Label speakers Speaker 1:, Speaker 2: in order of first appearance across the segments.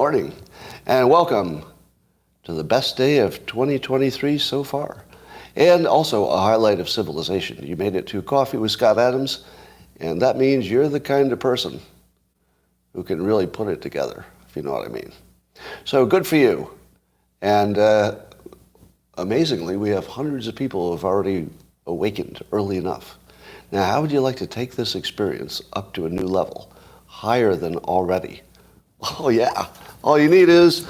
Speaker 1: morning, and welcome to the best day of 2023 so far, and also a highlight of civilization. You made it to Coffee with Scott Adams, and that means you're the kind of person who can really put it together, if you know what I mean. So good for you. And amazingly, we have hundreds of people who have already awakened early enough. Now, how would you like to take this experience up to a new level, higher than already? Oh, yeah. All you need is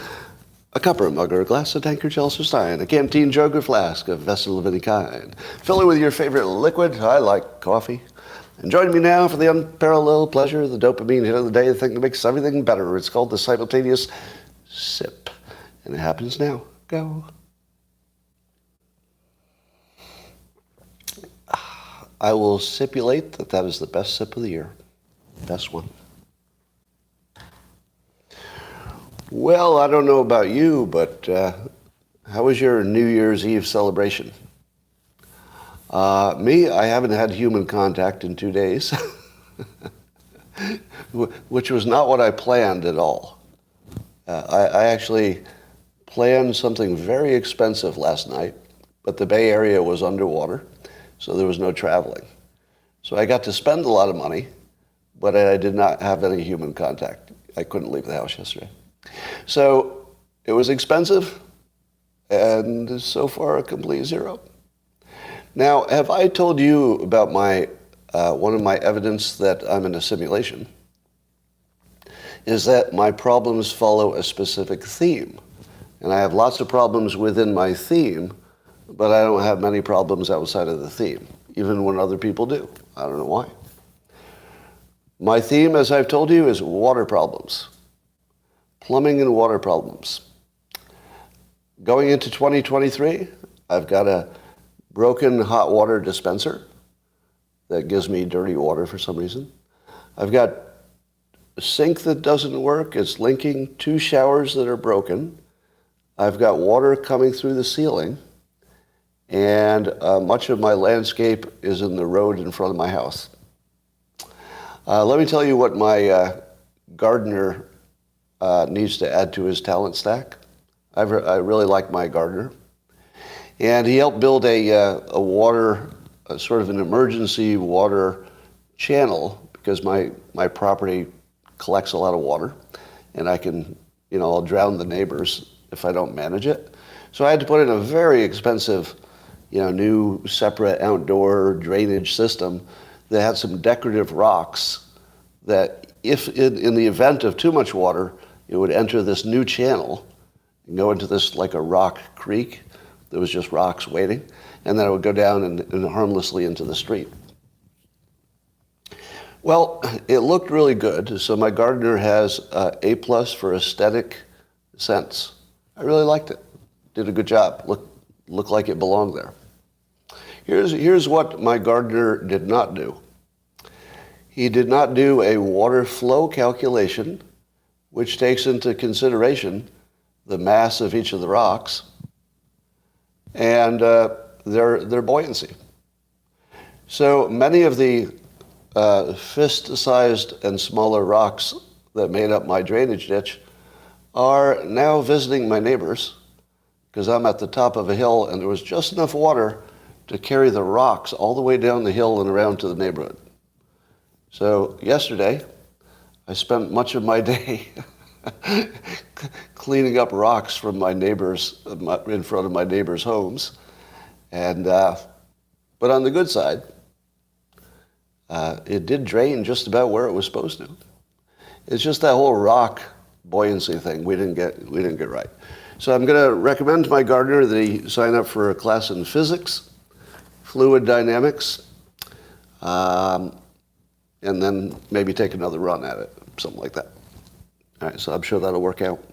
Speaker 1: a cup or a mug or a glass, a tankard, chalice or stein, a canteen, jug or flask, a vessel of any kind. Fill it with your favorite liquid. I like coffee. And join me now for the unparalleled pleasure, the dopamine hit of the day, the thing that makes everything better. It's called the simultaneous sip. And it happens now. Go. I will stipulate that that is the best sip of the year. Best one. Well, I don't know about you, but how was your New Year's Eve celebration? Me, I haven't had human contact in 2 days, which was not what I planned at all. I actually planned something very expensive last night, but the Bay Area was underwater, so there was no traveling. So I got to spend a lot of money, but I did not have any human contact. I couldn't leave the house yesterday. So it was expensive, and so far a complete zero. Now, have I told you about my one of my evidence that I'm in a simulation? Is that my problems follow a specific theme. And I have lots of problems within my theme, but I don't have many problems outside of the theme, even when other people do. I don't know why. My theme, as I've told you, is water problems. Plumbing and water problems. Going into 2023, I've got a broken hot water dispenser that gives me dirty water for some reason. I've got a sink that doesn't work. It's linking 2 showers that are broken. I've got water coming through the ceiling. And much of my landscape is in the road in front of my house. Let me tell you what my gardener needs to add to his talent stack. I really like my gardener. And he helped build a sort of an emergency water channel because my property collects a lot of water. And I can, I'll drown the neighbors if I don't manage it. So I had to put in a very expensive new separate outdoor drainage system that had some decorative rocks that if in the event of too much water, it would enter this new channel and go into this like a rock creek. There was just rocks waiting, and then it would go down and harmlessly into the street. Well, it looked really good, so my gardener has A+ for aesthetic sense. I really liked it. Did a good job. Looked like it belonged there. Here's what my gardener did not do. He did not do a water flow calculation, which takes into consideration the mass of each of the rocks and their buoyancy. So many of the fist-sized and smaller rocks that made up my drainage ditch are now visiting my neighbors because I'm at the top of a hill and there was just enough water to carry the rocks all the way down the hill and around to the neighborhood. So yesterday, I spent much of my day cleaning up rocks from my neighbors, in front of my neighbors' homes. And, but on the good side, it did drain just about where it was supposed to. It's just that whole rock buoyancy thing we didn't get right. So I'm going to recommend to my gardener that he sign up for a class in physics, fluid dynamics, and then maybe take another run at it, something like that. All right, so I'm sure that'll work out.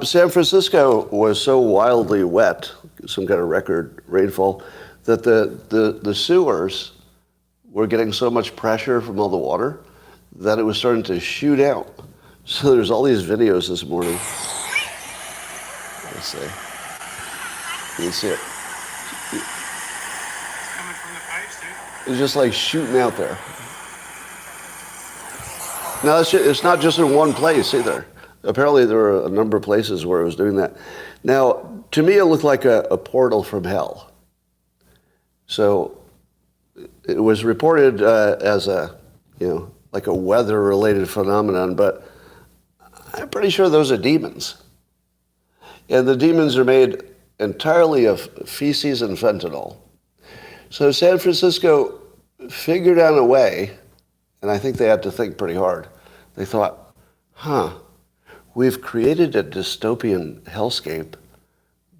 Speaker 1: San Francisco was so wildly wet, some kind of record rainfall, that the sewers were getting so much pressure from all the water that it was starting to shoot out. So there's all these videos this morning. Let's see. You can see it.
Speaker 2: Coming from the pipes, dude.
Speaker 1: It's just like shooting out there. Now, it's not just in one place either. Apparently there were a number of places where it was doing that. Now, to me, it looked like a portal from hell. So it was reported as a, like a weather-related phenomenon, but I'm pretty sure those are demons. And the demons are made entirely of feces and fentanyl. So San Francisco figured out a way, and I think they had to think pretty hard. They thought, we've created a dystopian hellscape,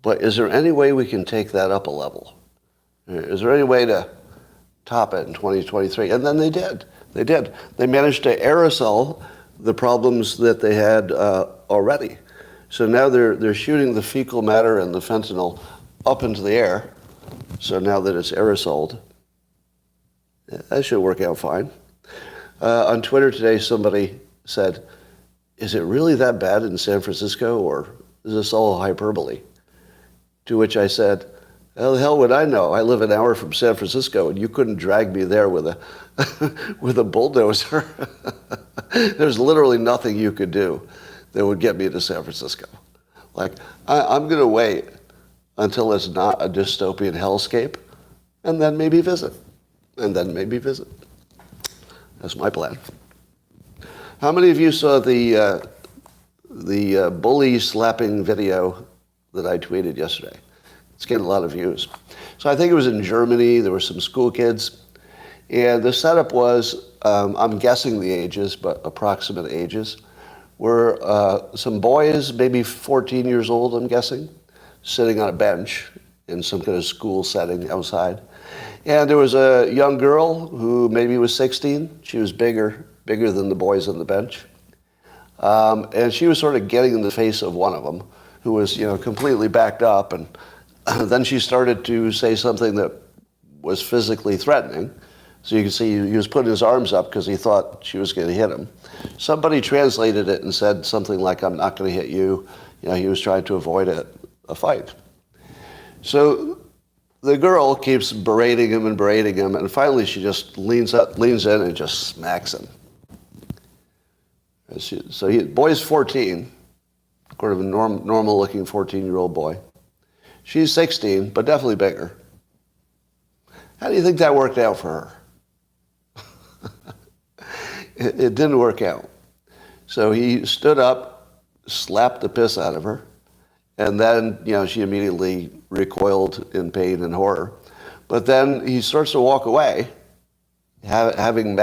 Speaker 1: but is there any way we can take that up a level? Is there any way to top it in 2023? And then they did. They did. They managed to aerosol the problems that they had already. So now they're shooting the fecal matter and the fentanyl up into the air. So now that it's aerosoled, that should work out fine. On Twitter today, somebody said, is it really that bad in San Francisco, or is this all hyperbole? To which I said, how the hell would I know? I live an hour from San Francisco, and you couldn't drag me there with a with a bulldozer. There's literally nothing you could do that would get me to San Francisco. Like, I'm going to wait until it's not a dystopian hellscape, and then maybe visit. That's my plan. How many of you saw the bully slapping video that I tweeted yesterday? It's getting a lot of views. So I think it was in Germany. There were some school kids. And the setup was, I'm guessing the ages, but approximate ages, were some boys, maybe 14 years old, I'm guessing, sitting on a bench in some kind of school setting outside. And there was a young girl who maybe was 16. She was bigger than the boys on the bench. And she was sort of getting in the face of one of them, who was, completely backed up. And then she started to say something that was physically threatening. So you can see he was putting his arms up because he thought she was going to hit him. Somebody translated it and said something like, I'm not going to hit you. He was trying to avoid a fight. So the girl keeps berating him, and finally she just leans in and just smacks him. Boy's 14, sort of a normal-looking 14-year-old boy. She's 16, but definitely bigger. How do you think that worked out for her? It didn't work out. So he stood up, slapped the piss out of her, and then, she immediately recoiled in pain and horror. But then he starts to walk away, having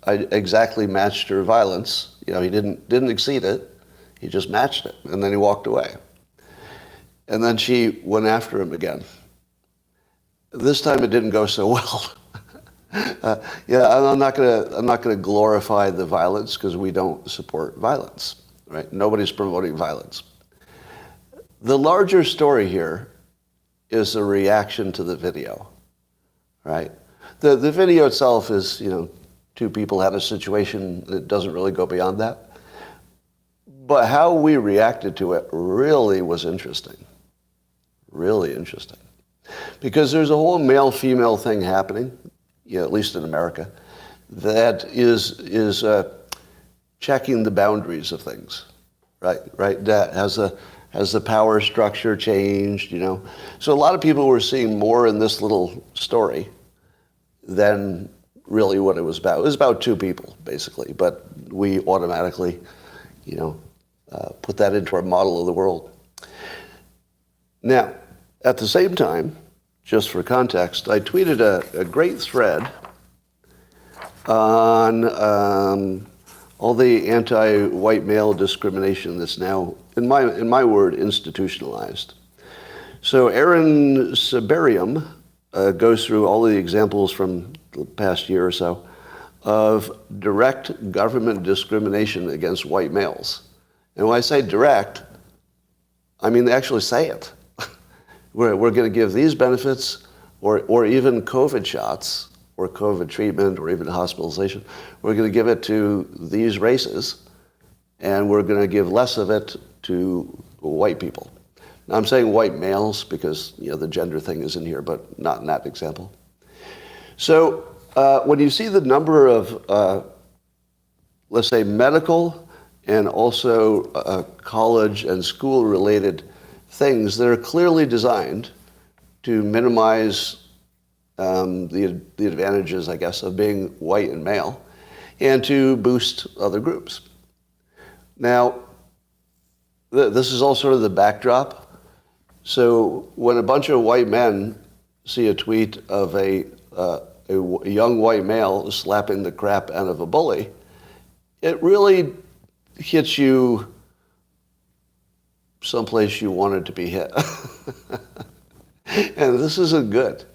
Speaker 1: exactly matched her violence. He didn't exceed it. He just matched it, and then he walked away. And then she went after him again. This time it didn't go so well. I'm not going to glorify the violence because we don't support violence, right? Nobody's promoting violence. The larger story here is the reaction to the video, right? The video itself is, two people had a situation that doesn't really go beyond that. But how we reacted to it really was interesting. Really interesting. Because there's a whole male-female thing happening, at least in America, that is checking the boundaries of things, right? That has the power structure changed, So a lot of people were seeing more in this little story than really what it was about. It was about two people, basically, but we automatically, put that into our model of the world. Now, at the same time, just for context, I tweeted a great thread on all the anti-white male discrimination that's now, in my word, institutionalized. So Aaron Siberium goes through all the examples from the past year or so of direct government discrimination against white males. And when I say direct, I mean they actually say it. We're going to give these benefits or even COVID shots or COVID treatment or even hospitalization. We're going to give it to these races, and we're going to give less of it to white people. Now, I'm saying white males because the gender thing is in here, but not in that example. So when you see the number of, let's say, medical and also college and school-related things that are clearly designed to minimize the advantages, I guess, of being white and male, and to boost other groups. Now, this is all sort of the backdrop. So when a bunch of white men see a tweet of a young white male slapping the crap out of a bully, it really hits you someplace you wanted to be hit. And this isn't good.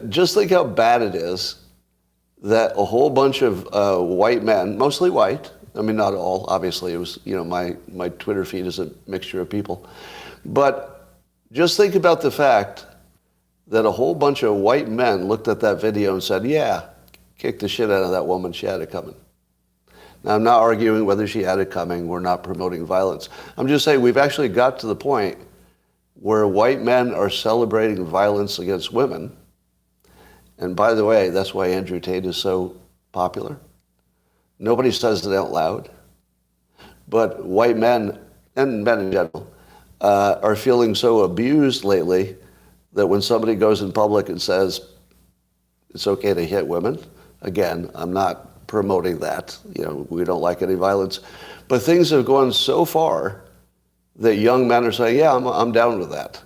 Speaker 1: Just think how bad it is that a whole bunch of white men, mostly white, I mean, not all, obviously, it was, my Twitter feed is a mixture of people. But just think about the fact that a whole bunch of white men looked at that video and said, yeah, kick the shit out of that woman, she had it coming. Now, I'm not arguing whether she had it coming, we're not promoting violence. I'm just saying we've actually got to the point where white men are celebrating violence against women. And by the way, that's why Andrew Tate is so popular. Nobody says it out loud. But white men, and men in general, are feeling so abused lately that when somebody goes in public and says it's okay to hit women, again, I'm not promoting that. We don't like any violence. But things have gone so far that young men are saying, yeah, I'm down with that.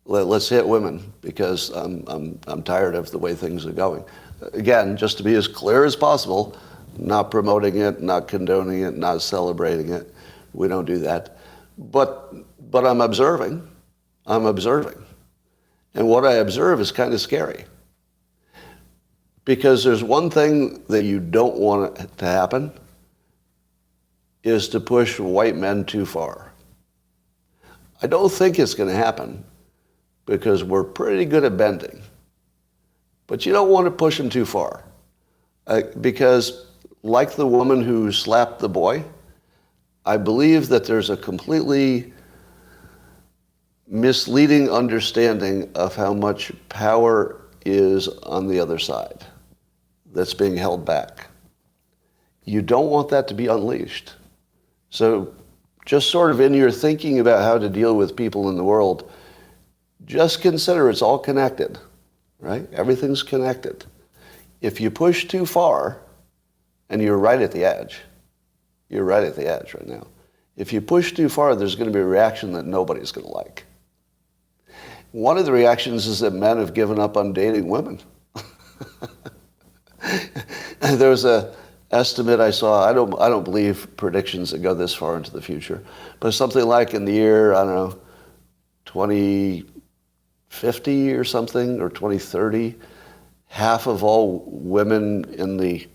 Speaker 1: Let's hit women because I'm tired of the way things are going. Again, just to be as clear as possible, not promoting it, not condoning it, not celebrating it. We don't do that. But I'm observing. I'm observing. And what I observe is kind of scary. Because there's one thing that you don't want to happen is to push white men too far. I don't think it's going to happen because we're pretty good at bending. But you don't want to push them too far. Because like the woman who slapped the boy, I believe that there's a completely misleading understanding of how much power is on the other side that's being held back. You don't want that to be unleashed. So just sort of in your thinking about how to deal with people in the world, just consider it's all connected, right? Everything's connected. If you push too far, and you're right at the edge right now. If you push too far, there's going to be a reaction that nobody's going to like. One of the reactions is that men have given up on dating women. There was a estimate I saw. I don't believe predictions that go this far into the future, but something like in the year, 2050 or something, or 2030, half of all women in the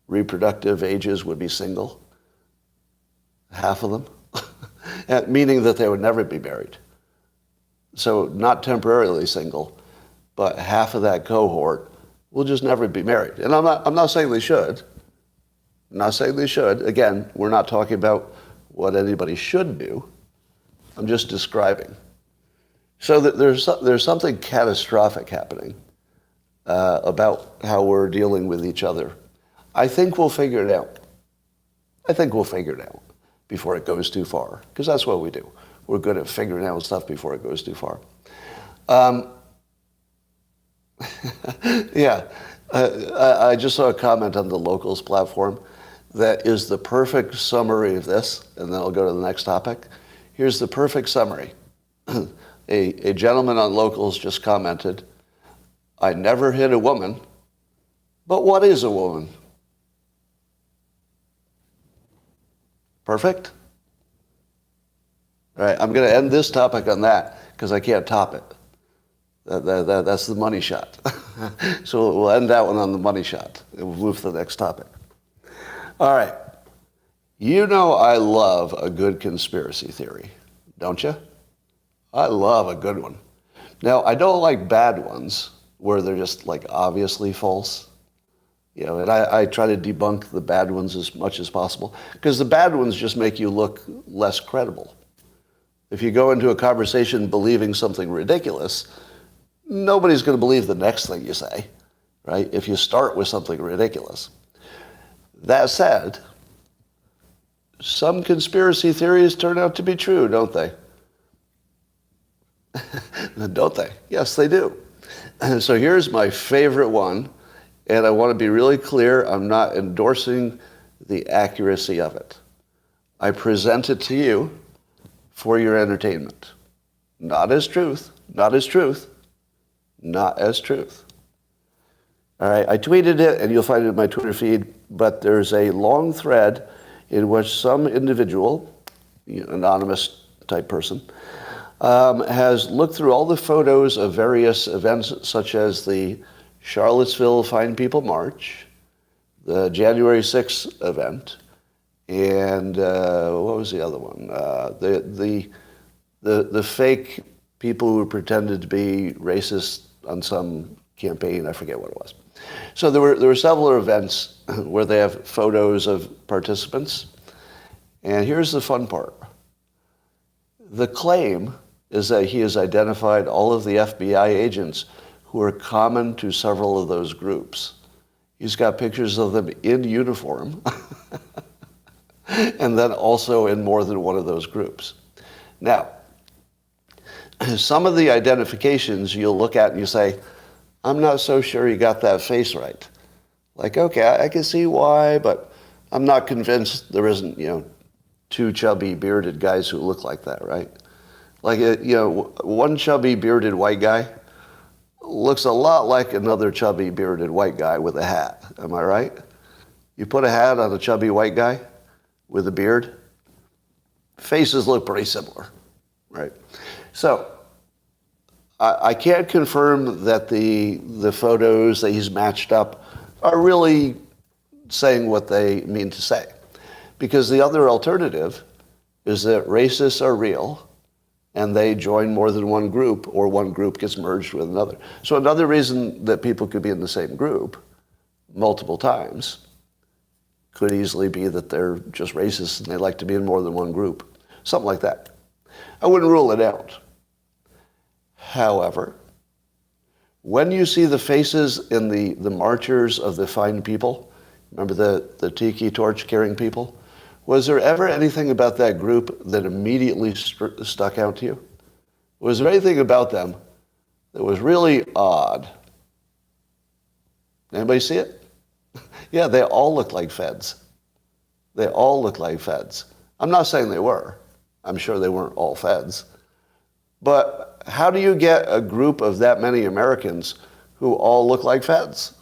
Speaker 1: reproductive ages would be single. Half of them. Meaning that they would never be married. So not temporarily single, but half of that cohort will just never be married. And I'm not saying they should. I'm not saying they should. Again, we're not talking about what anybody should do. I'm just describing. So that there's something catastrophic happening about how we're dealing with each other. I think we'll figure it out. Before it goes too far, because that's what we do. We're good at figuring out stuff before it goes too far. I just saw a comment on the Locals platform that is the perfect summary of this, and then I'll go to the next topic. Here's the perfect summary. A gentleman on Locals just commented, I never hit a woman, but what is a woman? Perfect? All right, I'm going to end this topic on that because I can't top it. That's the money shot. So we'll end that one on the money shot. And we'll move to the next topic. All right. You know I love a good conspiracy theory, don't you? I love a good one. Now, I don't like bad ones where they're just like obviously false. And I try to debunk the bad ones as much as possible because the bad ones just make you look less credible. If you go into a conversation believing something ridiculous, nobody's going to believe the next thing you say, right? If you start with something ridiculous. That said, some conspiracy theories turn out to be true, don't they? Don't they? Yes, they do. So here's my favorite one, and I want to be really clear, I'm not endorsing the accuracy of it. I present it to you for your entertainment. Not as truth, not as truth, not as truth. All right, I tweeted it, and you'll find it in my Twitter feed, but there's a long thread in which some individual, anonymous type person, has looked through all the photos of various events such as the Charlottesville Fine People March, the January 6th event, and what was the other one? The fake people who pretended to be racist on some campaign, I forget what it was. So there were several events where they have photos of participants. And here's the fun part. The claim is that he has identified all of the FBI agents who are common to several of those groups. He's got pictures of them in uniform and then also in more than one of those groups. Now, some of the identifications you'll look at and you say, I'm not so sure you got that face right. Like, okay, I can see why, but I'm not convinced there isn't, two chubby bearded guys who look like that, right? Like, one chubby bearded white guy looks a lot like another chubby bearded white guy with a hat. Am I right? You put a hat on a chubby white guy with a beard, faces look pretty similar, right? So I can't confirm that the photos that he's matched up are really saying what they mean to say. Because the other alternative is that racists are real and they join more than one group, or one group gets merged with another. So another reason that people could be in the same group multiple times could easily be that they're just racist and they like to be in more than one group. Something like that. I wouldn't rule it out. However, when you see the faces in the marchers of the fine people, remember the tiki torch carrying people? Was there ever anything about that group that immediately stuck out to you? Was there anything about them that was really odd? Anybody see it? Yeah, they all look like feds. They all look like feds. I'm not saying they were. I'm sure they weren't all feds. But how do you get a group of that many Americans who all look like feds?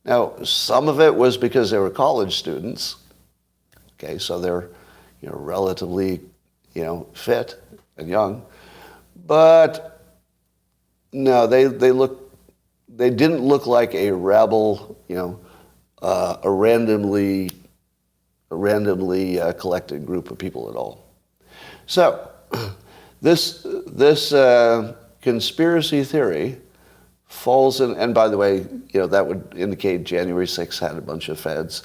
Speaker 1: Now, some of it was because they were college students. Okay, so they're, relatively, fit and young. But no, they didn't look like a rabble, a randomly collected group of people at all. So this conspiracy theory falls in, and by the way, that would indicate January 6th had a bunch of feds.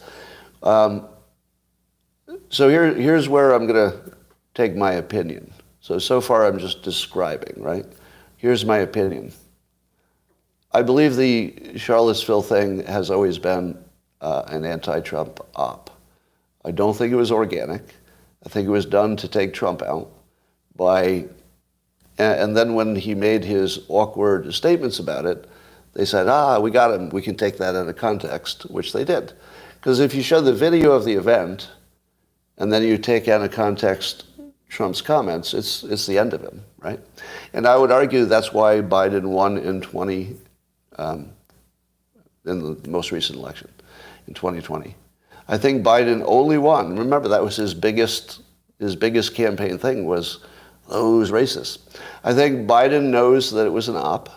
Speaker 1: So here's where I'm going to take my opinion. So far I'm just describing, right? Here's my opinion. I believe the Charlottesville thing has always been an anti-Trump op. I don't think it was organic. I think it was done to take Trump out and then when he made his awkward statements about it, they said, we got him. We can take that out of context, which they did. Because if you show the video of the event and then you take out of context Trump's comments, it's the end of him, right? And I would argue that's why Biden won in the most recent election, in 2020. I think Biden only won. Remember, that was his biggest campaign thing was those racists. I think Biden knows that it was an op,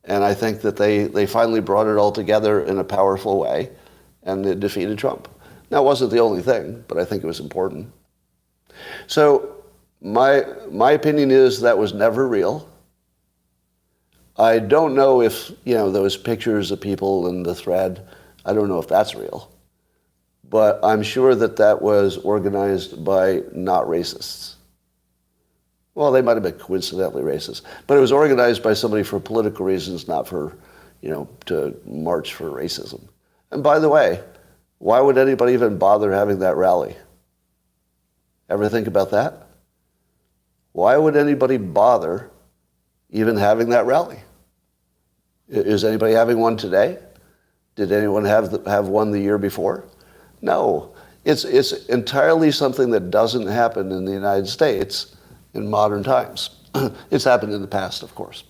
Speaker 1: and I think that they finally brought it all together in a powerful way, and it defeated Trump. Now, it wasn't the only thing, but I think it was important. So my opinion is that was never real. I don't know if, those pictures of people in the thread, I don't know if that's real. But I'm sure that was organized by not racists. Well, they might have been coincidentally racist. But it was organized by somebody for political reasons, not for, to march for racism. And by the way, why would anybody even bother having that rally? Ever think about that? Why would anybody bother even having that rally? Is anybody having one today? Did anyone have one the year before? No. It's entirely something that doesn't happen in the United States in modern times. It's happened in the past, of course.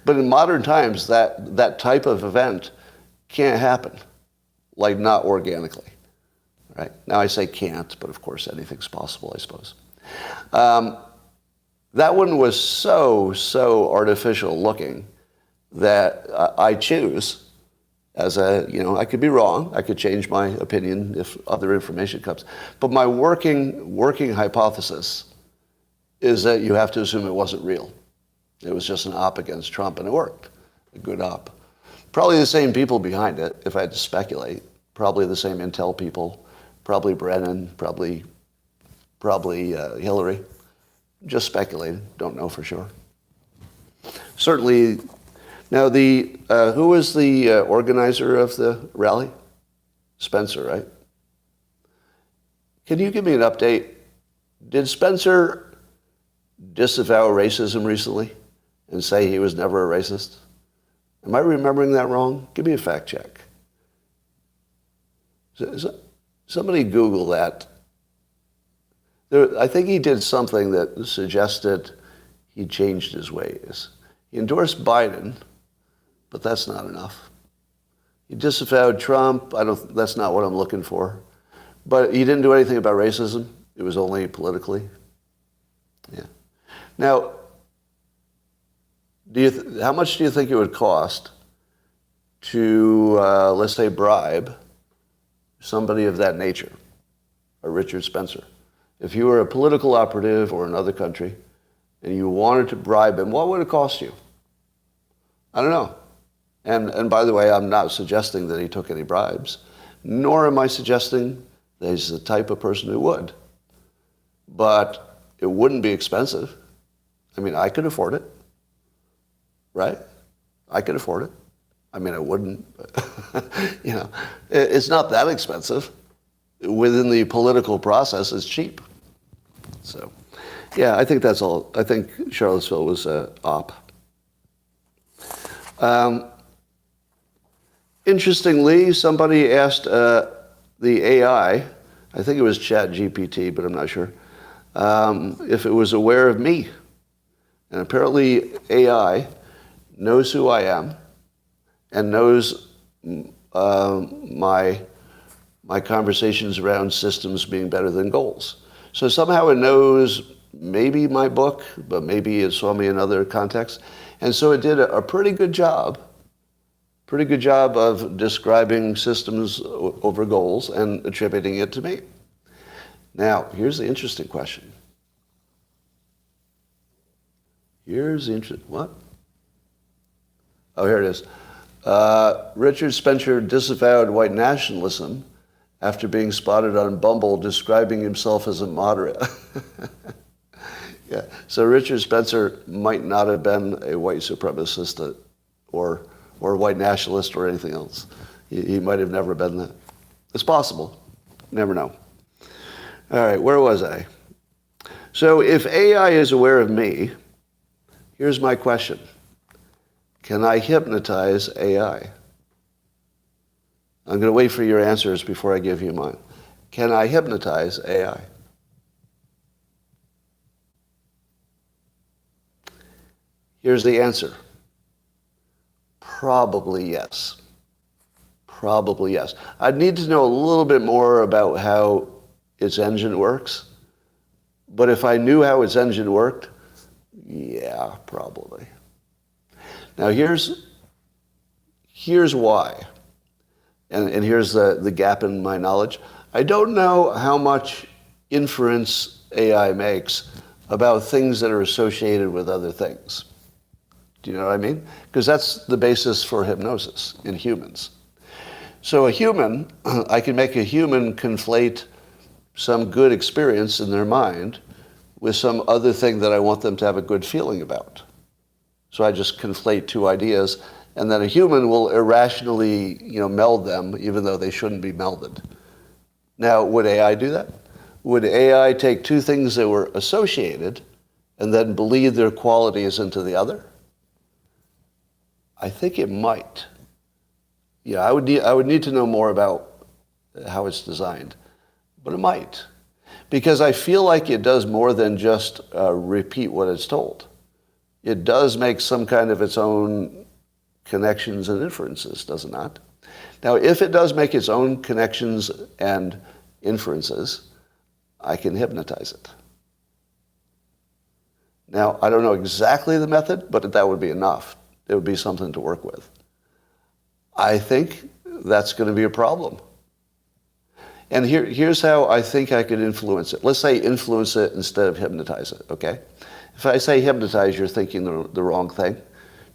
Speaker 1: But in modern times, that type of event can't happen, like not organically. Right? Now I say can't, but of course anything's possible, I suppose. That one was so artificial looking that I choose as I could be wrong. I could change my opinion if other information comes. But my working hypothesis is that you have to assume it wasn't real. It was just an op against Trump, and it worked. A good op. Probably the same people behind it, if I had to speculate. Probably the same intel people. Probably Brennan. Probably Hillary. Just speculating. Don't know for sure. Certainly. Now, who was the organizer of the rally? Spencer, right? Can you give me an update? Did Spencer disavow racism recently and say he was never a racist? Am I remembering that wrong? Give me a fact check. Somebody Google that. I think he did something that suggested he changed his ways. He endorsed Biden, but that's not enough. He disavowed Trump. That's not what I'm looking for. But he didn't do anything about racism. It was only politically. Yeah. Now, how much do you think it would cost to, let's say, bribe somebody of that nature, a Richard Spencer? If you were a political operative or another country and you wanted to bribe him, what would it cost you? I don't know. And by the way, I'm not suggesting that he took any bribes, nor am I suggesting that he's the type of person who would. But it wouldn't be expensive. I mean, I could afford it, right? I could afford it. I mean, I wouldn't, but, it's not that expensive. Within the political process, it's cheap. So, yeah, I think that's all. I think Charlottesville was op. Interestingly, somebody asked the AI, I think it was ChatGPT, but I'm not sure, if it was aware of me. And apparently AI knows who I am and knows my conversations around systems being better than goals. So somehow it knows maybe my book, but maybe it saw me in other contexts. And so it did a pretty good job of describing systems over goals and attributing it to me. Now, here's the interesting question. What? Oh, here it is. Richard Spencer disavowed white nationalism after being spotted on Bumble describing himself as a moderate. Yeah. So Richard Spencer might not have been a white supremacist or a white nationalist or anything else. He might have never been that. It's possible. Never know. All right, where was I? So if AI is aware of me, here's my question. Can I hypnotize AI? I'm going to wait for your answers before I give you mine. Can I hypnotize AI? Here's the answer. Probably yes. Probably yes. I'd need to know a little bit more about how its engine works. But if I knew how its engine worked, yeah, probably. Now here's why. And here's the gap in my knowledge. I don't know how much inference AI makes about things that are associated with other things. Do you know what I mean? Because that's the basis for hypnosis in humans. So a human, I can make a human conflate some good experience in their mind with some other thing that I want them to have a good feeling about. So I just conflate two ideas, and then a human will irrationally, meld them, even though they shouldn't be melded. Now, would AI do that? would AI take two things that were associated and then bleed their qualities into the other? I think it might. Yeah, I would need to know more about how it's designed, but it might. Because I feel like it does more than just repeat what it's told. It does make some kind of its own connections and inferences, does it not? Now, if it does make its own connections and inferences, I can hypnotize it. Now, I don't know exactly the method, but that would be enough. It would be something to work with. I think that's going to be a problem. And here's how I think I could influence it. Let's say influence it instead of hypnotize it, okay? If I say hypnotize, you're thinking the wrong thing.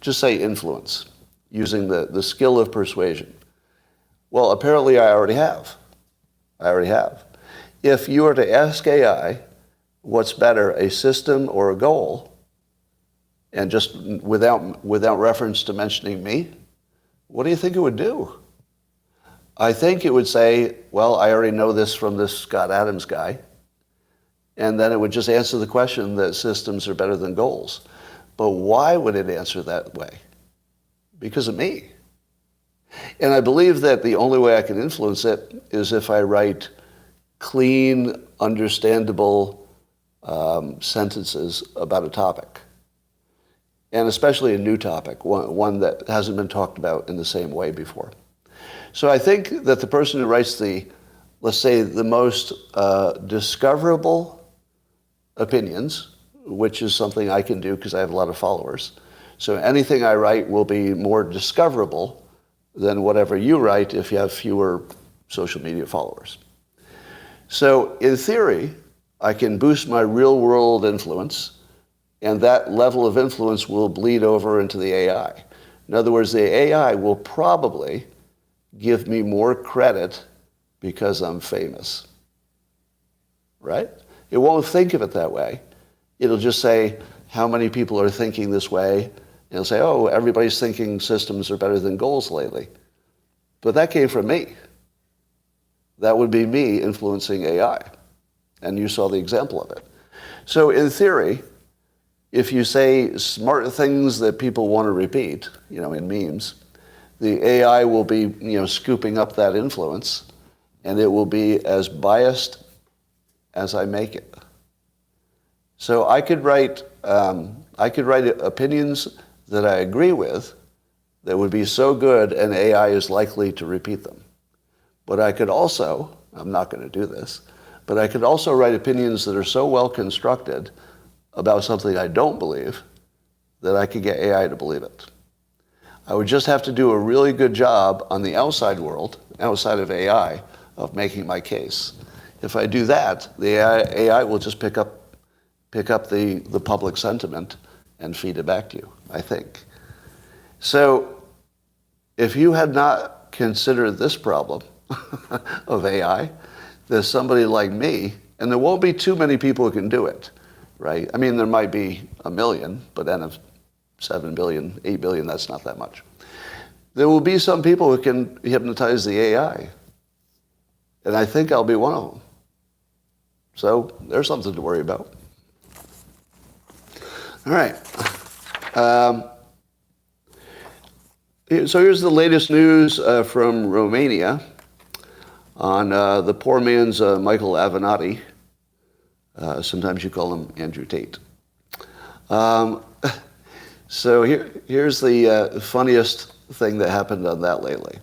Speaker 1: Just say influence, using the skill of persuasion. Well, apparently I already have. If you were to ask AI what's better, a system or a goal, and just without reference to mentioning me, what do you think it would do? I think it would say, well, I already know this from this Scott Adams guy. And then it would just answer the question that systems are better than goals. But why would it answer that way? Because of me. And I believe that the only way I can influence it is if I write clean, understandable sentences about a topic. And especially a new topic, one that hasn't been talked about in the same way before. So I think that the person who writes let's say, the most discoverable opinions, which is something I can do because I have a lot of followers. So anything I write will be more discoverable than whatever you write if you have fewer social media followers. So in theory, I can boost my real world influence, and that level of influence will bleed over into the AI. In other words, the AI will probably give me more credit because I'm famous, right? It won't think of it that way. It'll just say how many people are thinking this way, and it'll say, oh, everybody's thinking systems are better than goals lately. But that came from me. That would be me influencing AI. And you saw the example of it. So in theory, if you say smart things that people want to repeat, in memes, the AI will be, scooping up that influence, and it will be as biased as I make it. So I could write opinions that I agree with that would be so good an AI is likely to repeat them. But I could also, I'm not going to do this, but I could also write opinions that are so well constructed about something I don't believe that I could get AI to believe it. I would just have to do a really good job on the outside world, outside of AI, of making my case. If I do that, the AI will just pick up the public sentiment and feed it back to you, I think. So if you had not considered this problem of AI, there's somebody like me, and there won't be too many people who can do it, right? I mean, there might be 1 million, but then of 7 billion, 8 billion, that's not that much. There will be some people who can hypnotize the AI, and I think I'll be one of them. So there's something to worry about. All right. So here's the latest news from Romania on the poor man's Michael Avenatti. Sometimes you call him Andrew Tate. So here's the funniest thing that happened on that lately.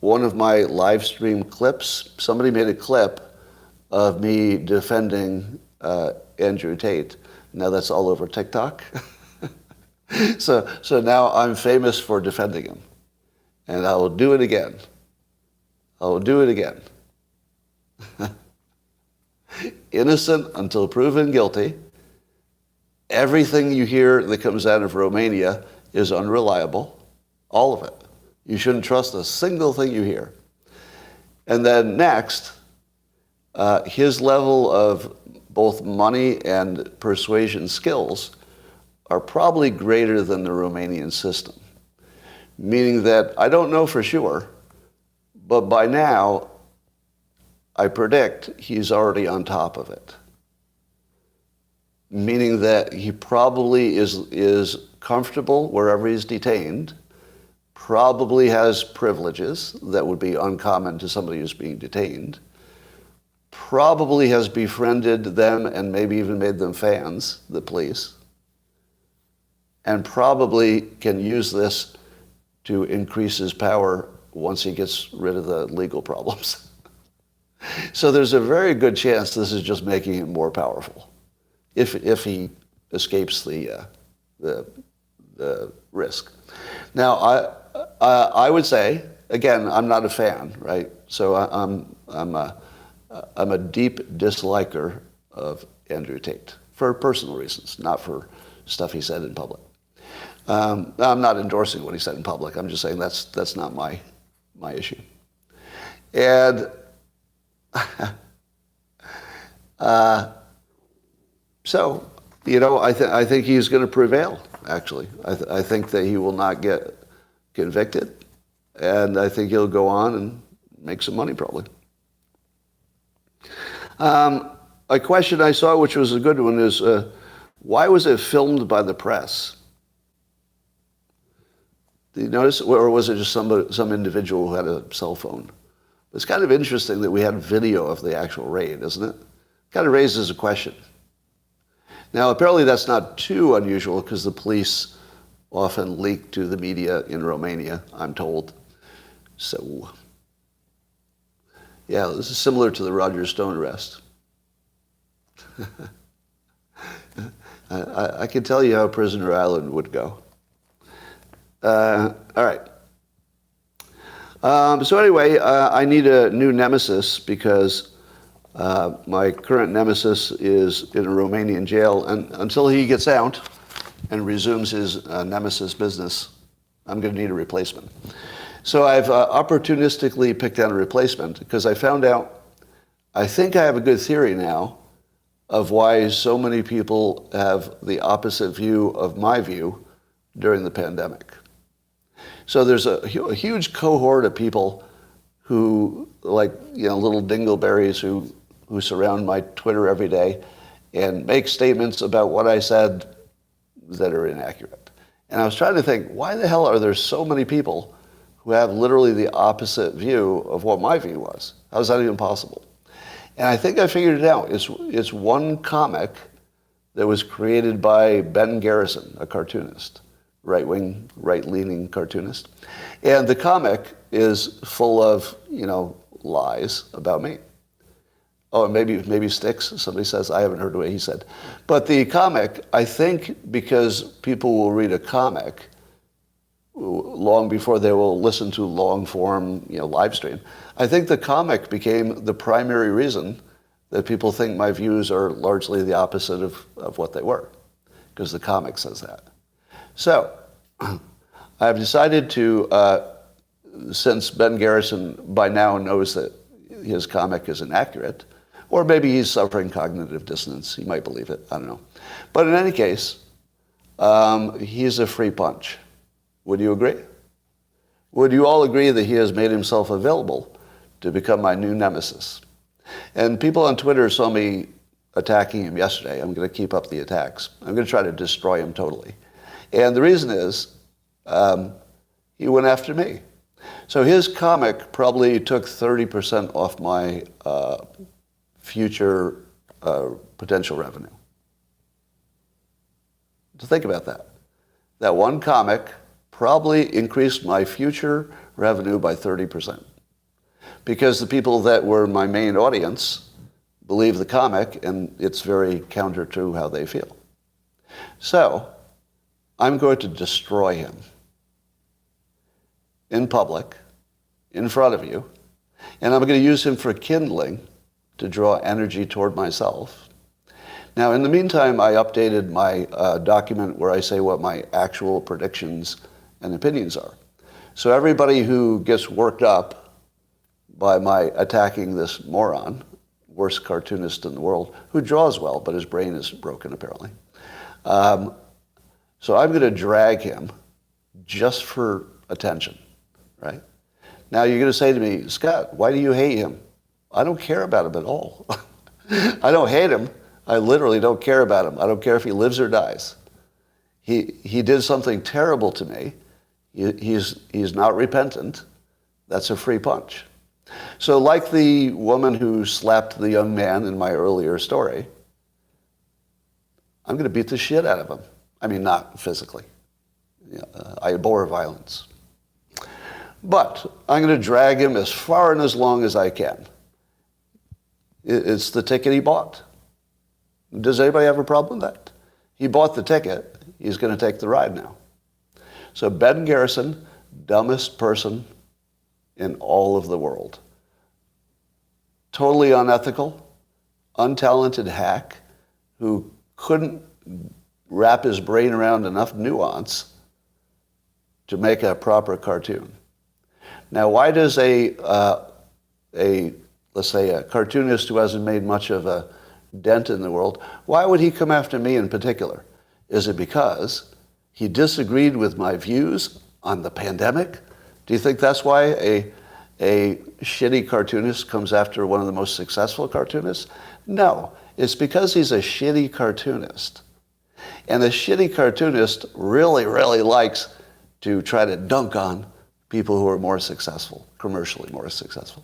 Speaker 1: One of my live stream clips, somebody made a clip of me defending Andrew Tate. Now that's all over TikTok. So now I'm famous for defending him. And I will do it again. Innocent until proven guilty. Everything you hear that comes out of Romania is unreliable. All of it. You shouldn't trust a single thing you hear. And then next, his level of both money and persuasion skills are probably greater than the Romanian system. Meaning that I don't know for sure, but by now, I predict he's already on top of it. Meaning that he probably is comfortable wherever he's detained, probably has privileges that would be uncommon to somebody who's being detained, probably has befriended them and maybe even made them fans, the police, and probably can use this to increase his power once he gets rid of the legal problems. So there's a very good chance this is just making him more powerful if he escapes the risk. Now, I would say, again, I'm not a fan, right? So I'm a deep disliker of Andrew Tate for personal reasons, not for stuff he said in public. I'm not endorsing what he said in public. I'm just saying that's not my issue. And so, I think he's going to prevail, actually. I think that he will not get convicted, and I think he'll go on and make some money, probably. A question I saw, which was a good one, is why was it filmed by the press? Did you notice? Or was it just some individual who had a cell phone? It's kind of interesting that we had video of the actual raid, isn't it? Kind of raises a question. Now, apparently that's not too unusual because the police often leak to the media in Romania, I'm told. So, yeah, this is similar to the Roger Stone arrest. I can tell you how Prisoner Island would go. All right. So anyway, I need a new nemesis because my current nemesis is in a Romanian jail, and until he gets out and resumes his nemesis business, I'm going to need a replacement. So I've opportunistically picked out a replacement because I found out, I think I have a good theory now of why so many people have the opposite view of my view during the pandemic. So there's a huge cohort of people who, like, little dingleberries who surround my Twitter every day and make statements about what I said that are inaccurate. And I was trying to think, why the hell are there so many people who have literally the opposite view of what my view was? How is that even possible? And I think I figured it out. It's one comic that was created by Ben Garrison, a cartoonist, right-leaning cartoonist. And the comic is full of, lies about me. Oh, and maybe Sticks, somebody says. I haven't heard what he said. But the comic, I think because people will read a comic long before they will listen to long-form, live stream, I think the comic became the primary reason that people think my views are largely the opposite of what they were, because the comic says that. So I've decided to, since Ben Garrison by now knows that his comic is inaccurate, or maybe he's suffering cognitive dissonance, he might believe it, I don't know. But in any case, he's a free punch. Would you agree? Would you all agree that he has made himself available to become my new nemesis? And people on Twitter saw me attacking him yesterday. I'm going to keep up the attacks. I'm going to try to destroy him totally. And the reason is, he went after me. So his comic probably took 30% off my future potential revenue. So think about that. That one comic probably increased my future revenue by 30%. Because the people that were my main audience believe the comic, and it's very counter to how they feel. So I'm going to destroy him in public, in front of you, and I'm going to use him for kindling to draw energy toward myself. Now, in the meantime, I updated my document where I say what my actual predictions and opinions are. So everybody who gets worked up by my attacking this moron, worst cartoonist in the world, who draws well, but his brain is broken apparently. So I'm going to drag him just for attention, right? Now you're going to say to me, Scott, why do you hate him? I don't care about him at all. I don't hate him. I literally don't care about him. I don't care if he lives or dies. He did something terrible to me. He's not repentant. That's a free punch. So like the woman who slapped the young man in my earlier story, I'm going to beat the shit out of him. I mean, not physically. I abhor violence. But I'm going to drag him as far and as long as I can. It's the ticket he bought. Does anybody have a problem with that? He bought the ticket. He's going to take the ride now. So Ben Garrison, dumbest person in all of the world. Totally unethical, untalented hack who couldn't wrap his brain around enough nuance to make a proper cartoon. Now, why does let's say a cartoonist who hasn't made much of a dent in the world, why would he come after me in particular? Is it because he disagreed with my views on the pandemic? Do you think that's why a shitty cartoonist comes after one of the most successful cartoonists? No, it's because he's a shitty cartoonist. And a shitty cartoonist really, really likes to try to dunk on people who are more successful, commercially more successful.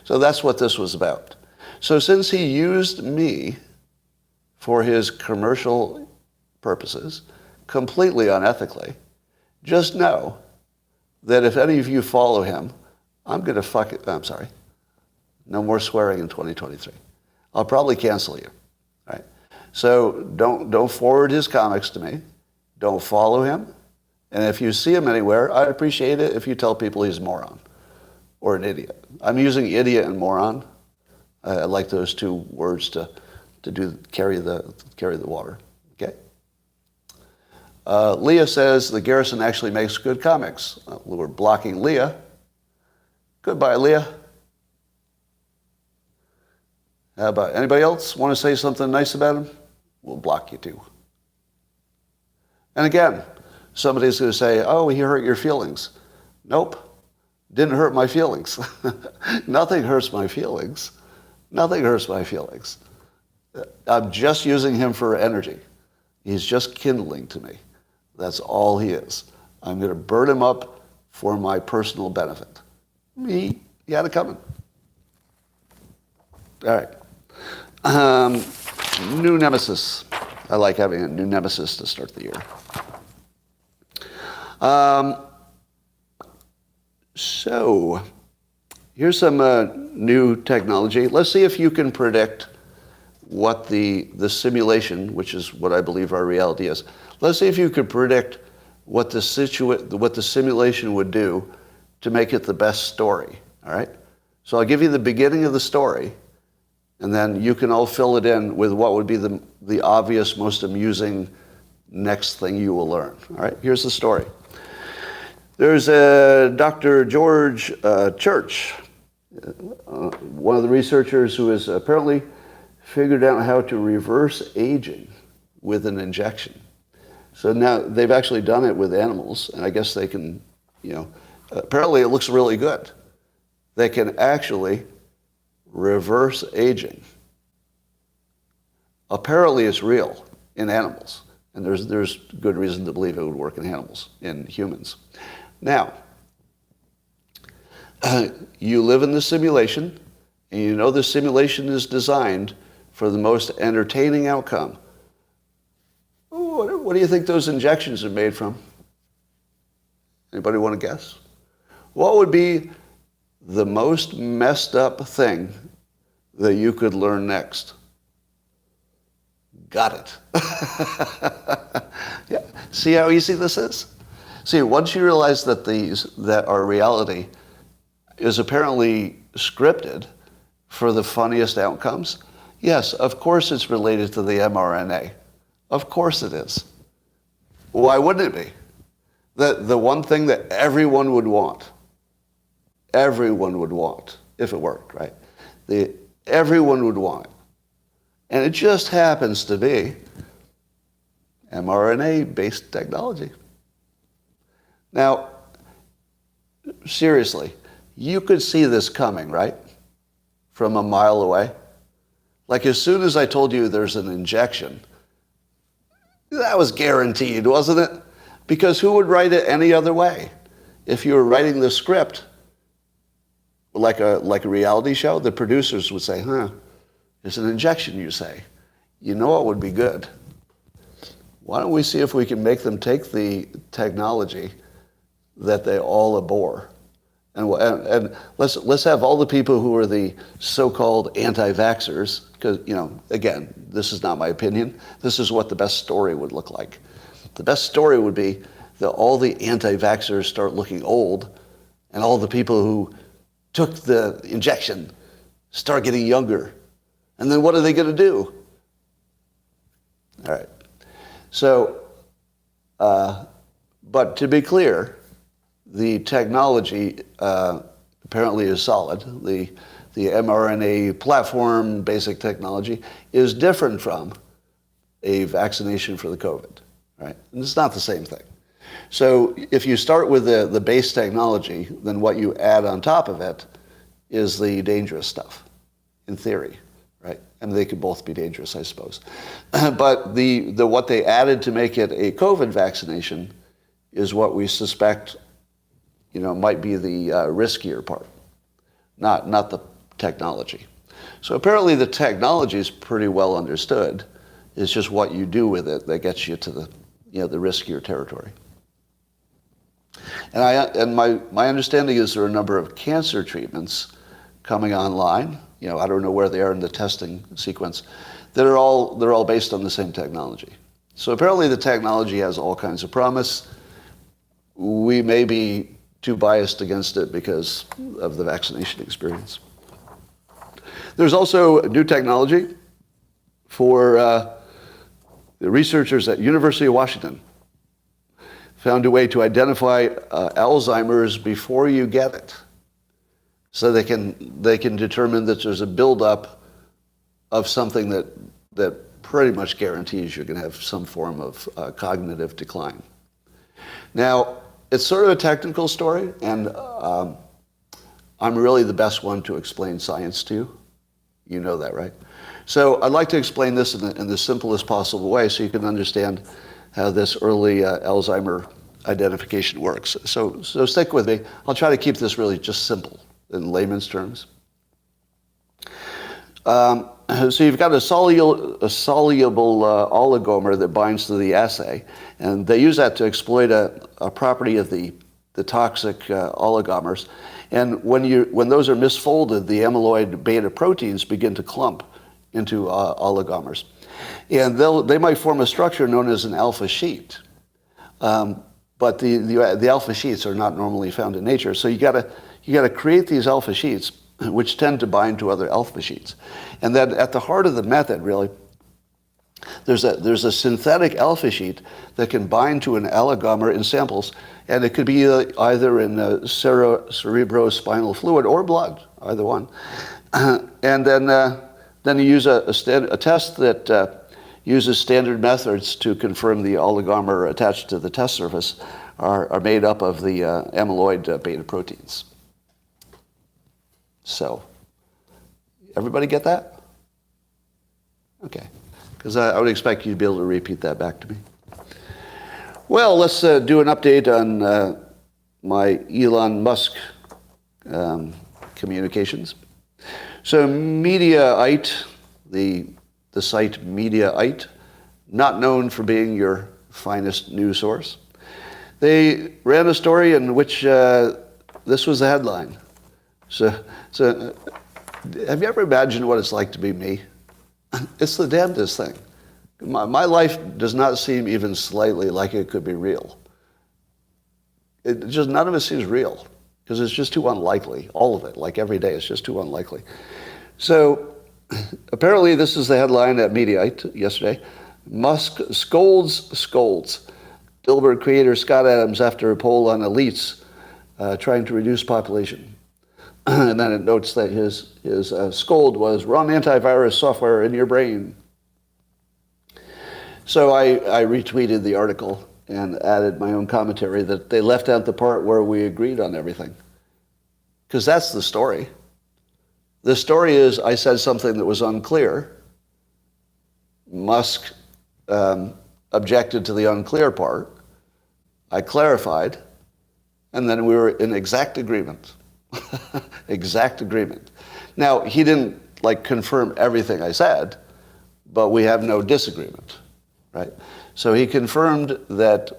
Speaker 1: So that's what this was about. So since he used me for his commercial purposes, completely unethically, just know that if any of you follow him, I'm going to fuck it. I'm sorry. No more swearing in 2023. I'll probably cancel you. Right? So don't forward his comics to me. Don't follow him. And if you see him anywhere, I'd appreciate it if you tell people he's a moron or an idiot. I'm using idiot and moron. I like those two words to carry the water. Okay. Leah says the Garrison actually makes good comics. We're blocking Leah. Goodbye, Leah. How about anybody else want to say something nice about him? We'll block you too. And again, somebody's going to say, oh, he hurt your feelings. Nope. Didn't hurt my feelings. Nothing hurts my feelings. Nothing hurts my feelings. I'm just using him for energy. He's just kindling to me. That's all he is. I'm going to burn him up for my personal benefit. He had it coming. All right. New nemesis. I like having a new nemesis to start the year. So here's some new technology. Let's see if you can predict what the simulation, which is what I believe our reality is. Let's see if you could predict what the simulation would do to make it the best story. All right. So I'll give you the beginning of the story, and then you can all fill it in with what would be the obvious, most amusing next thing you will learn. All right. Here's the story. There's Dr. George Church, one of the researchers who has apparently figured out how to reverse aging with an injection. So now they've actually done it with animals, and I guess they can, apparently it looks really good. They can actually reverse aging. Apparently it's real in animals, and there's good reason to believe it would work in animals, in humans. Now, you live in the simulation, and you know the simulation is designed for the most entertaining outcome. What do you think those injections are made from? Anybody want to guess? What would be the most messed up thing that you could learn next? Got it. Yeah. See how easy this is? See, once you realize that our reality is apparently scripted for the funniest outcomes, yes, of course it's related to the mRNA. Of course it is. Why wouldn't it be? The one thing that everyone would want if it worked, right? Everyone would want it. And it just happens to be mRNA-based technology. Now, seriously, you could see this coming, right? from a mile away? Like as soon as I told you there's an injection, that was guaranteed, wasn't it? Because who would write it any other way? If you were writing the script like a reality show, the producers would say, there's an injection, you say. You know what would be good? Why don't we see if we can make them take the technology that they all abhor, and let's have all the people who are the so-called anti-vaxxers, because, again, this is not my opinion. This is what the best story would look like. The best story would be that all the anti-vaxxers start looking old, and all the people who took the injection start getting younger. And then what are they going to do? All right. So, but to be clear, the technology apparently is solid. The mRNA platform, basic technology, is different from a vaccination for the COVID, right? And it's not the same thing. So if you start with the base technology, then what you add on top of it is the dangerous stuff, in theory, right? And they could both be dangerous, I suppose. But the what they added to make it a COVID vaccination is what we suspect, might be the riskier part, not the technology. So apparently the technology is pretty well understood. It's just what you do with it that gets you to the riskier territory. And my understanding is there are a number of cancer treatments coming online. I don't know where they are in the testing sequence. They're all based on the same technology. So apparently the technology has all kinds of promise. We may be too biased against it because of the vaccination experience. There's also new technology for the researchers at University of Washington. Found a way to identify Alzheimer's before you get it. So they can determine that there's a buildup of something that pretty much guarantees you're going to have some form of cognitive decline. Now, it's sort of a technical story, and I'm really the best one to explain science to you. You know that, right? So I'd like to explain this in the simplest possible way so you can understand how this early Alzheimer identification works. So stick with me. I'll try to keep this really just simple in layman's terms. So you've got a soluble oligomer that binds to the assay, and they use that to exploit a property of the toxic oligomers. And when those are misfolded, the amyloid beta proteins begin to clump into oligomers, and they might form a structure known as an alpha sheet. But the alpha sheets are not normally found in nature, so you got to create these alpha sheets, which tend to bind to other alpha sheets. And then at the heart of the method, really, there's a synthetic alpha sheet that can bind to an oligomer in samples, and it could be either in cerebrospinal fluid or blood, either one. And then you use a test that uses standard methods to confirm the oligomer attached to the test surface are made up of the amyloid beta proteins. So, everybody get that? Okay, because I would expect you to be able to repeat that back to me. Well, let's do an update on my Elon Musk communications. So Mediaite, the site Mediaite, not known for being your finest news source, they ran a story in which this was the headline. So have you ever imagined what it's like to be me? It's the damnedest thing. My life does not seem even slightly like it could be real. None of it seems real because it's just too unlikely. All of it, like every day, it's just too unlikely. So apparently this is the headline at Mediaite yesterday. Musk scolds Dilbert creator Scott Adams after a poll on elites trying to reduce population. And then it notes that his scold was run antivirus software in your brain. So I retweeted the article and added my own commentary that they left out the part where we agreed on everything. Because that's the story. The story is I said something that was unclear. Musk objected to the unclear part. I clarified, and then we were in exact agreement. Exact agreement. Now, he didn't confirm everything I said, but we have no disagreement, right? So he confirmed that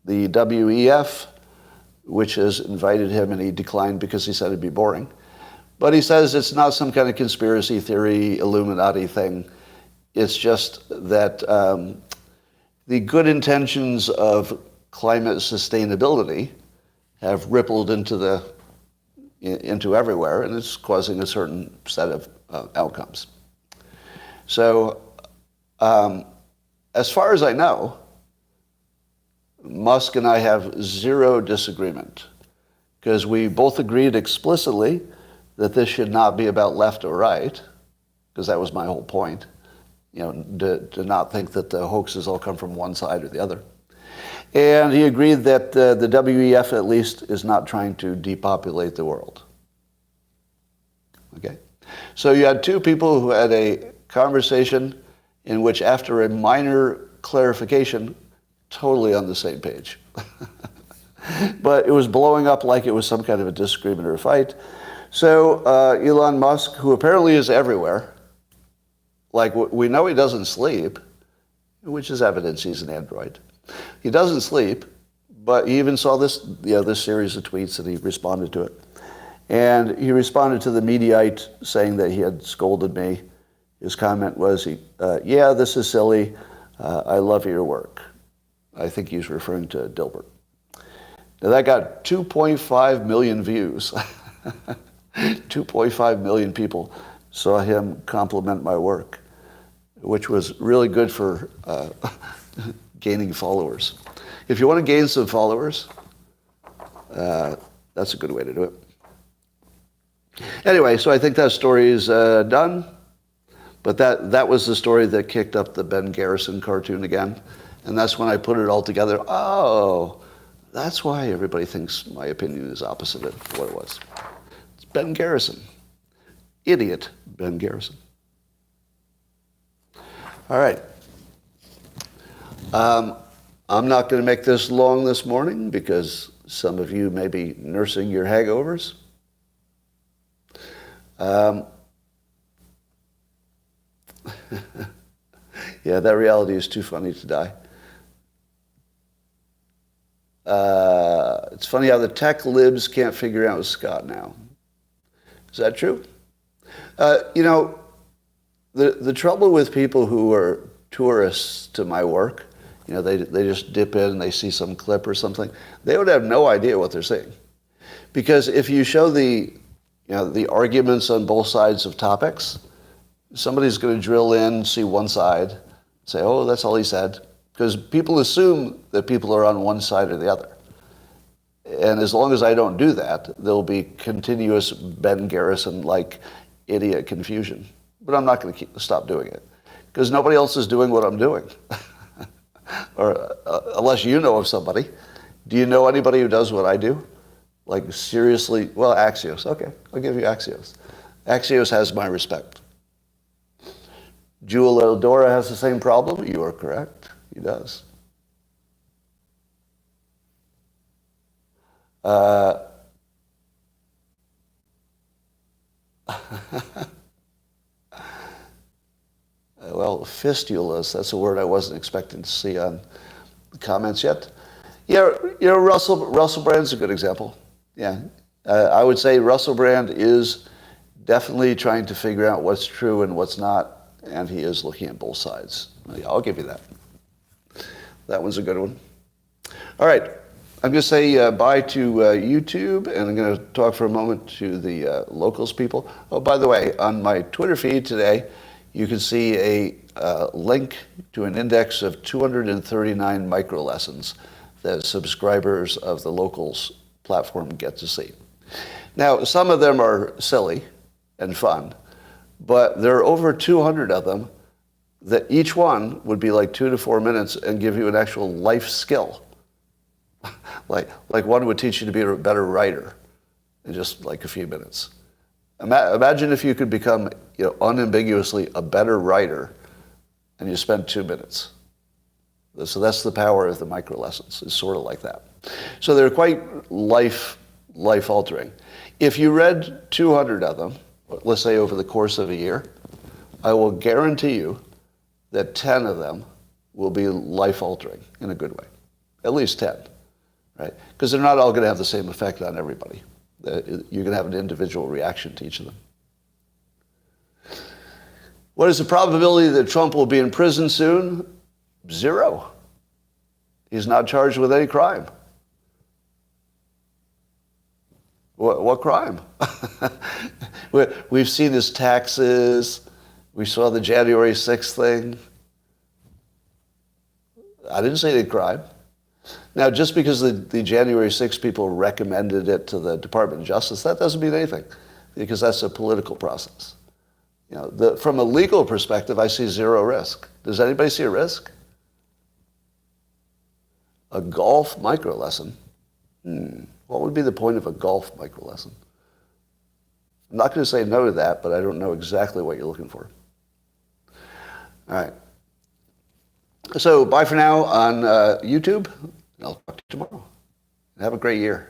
Speaker 1: the WEF, which has invited him, and he declined because he said it'd be boring. But he says it's not some kind of conspiracy theory, Illuminati thing. It's just that the good intentions of climate sustainability have rippled into everywhere, and it's causing a certain set of outcomes. So, as far as I know, Musk and I have zero disagreement, because we both agreed explicitly that this should not be about left or right, because that was my whole point, to not think that the hoaxes all come from one side or the other. And he agreed that the WEF, at least, is not trying to depopulate the world. Okay? So you had two people who had a conversation in which, after a minor clarification, totally on the same page. But it was blowing up like it was some kind of a disagreement or a fight. So Elon Musk, who apparently is everywhere, we know he doesn't sleep, which is evidence he's an android. He doesn't sleep, but he even saw this series of tweets, and he responded to it. And he responded to the Mediaite saying that he had scolded me. His comment was, yeah, this is silly. I love your work. I think he's referring to Dilbert. Now that got 2.5 million views. 2.5 million people saw him compliment my work, which was really good for gaining followers. If you want to gain some followers, that's a good way to do it. Anyway, so I think that story is done. But that was the story that kicked up the Ben Garrison cartoon again. And that's when I put it all together. Oh, that's why everybody thinks my opinion is opposite of what it was. It's Ben Garrison. Idiot Ben Garrison. All right. I'm not going to make this long this morning because some of you may be nursing your hangovers. Yeah, that reality is too funny to die. It's funny how the tech libs can't figure out Scott now. Is that true? The trouble with people who are tourists to my work, they just dip in and they see some clip or something, they would have no idea what they're seeing. Because if you show the arguments on both sides of topics, somebody's going to drill in, see one side, say, oh, that's all he said. Because people assume that people are on one side or the other. And as long as I don't do that, there'll be continuous Ben Garrison-like idiot confusion. But I'm not going to stop doing it. Because nobody else is doing what I'm doing. Or unless you know of somebody. Do you know anybody who does what I do? Seriously? Well, Axios. Okay, I'll give you Axios. Axios has my respect. Jewel Eldora has the same problem. You are correct. He does. Well, fistulas, that's a word I wasn't expecting to see on the comments yet. Yeah, Russell Brand's a good example. Yeah, I would say Russell Brand is definitely trying to figure out what's true and what's not, and he is looking at both sides. Yeah, I'll give you that. That one's a good one. All right, I'm going to say bye to YouTube, and I'm going to talk for a moment to the locals people. Oh, by the way, on my Twitter feed today, you can see a link to an index of 239 micro lessons that subscribers of the locals platform get to see. Now, some of them are silly and fun, but there are over 200 of them that each one would be 2 to 4 minutes and give you an actual life skill. like one would teach you to be a better writer in just a few minutes. Imagine if you could become, unambiguously a better writer, and you spend 2 minutes. So that's the power of the micro lessons. It's sort of like that. So they're quite life altering. If you read 200 of them, let's say over the course of a year, I will guarantee you that 10 of them will be life altering in a good way. At least 10, right? Because they're not all going to have the same effect on everybody. You're going to have an individual reaction to each of them. What is the probability that Trump will be in prison soon? 0. He's not charged with any crime. What crime? We've seen his taxes. We saw the January 6th thing. I didn't say any crime. Now, just because the January 6th people recommended it to the Department of Justice, that doesn't mean anything, because that's a political process. From a legal perspective, I see 0 risk. Does anybody see a risk? A golf micro lesson? What would be the point of a golf micro lesson? I'm not going to say no to that, but I don't know exactly what you're looking for. All right. So bye for now on YouTube. I'll talk to you tomorrow. Have a great year.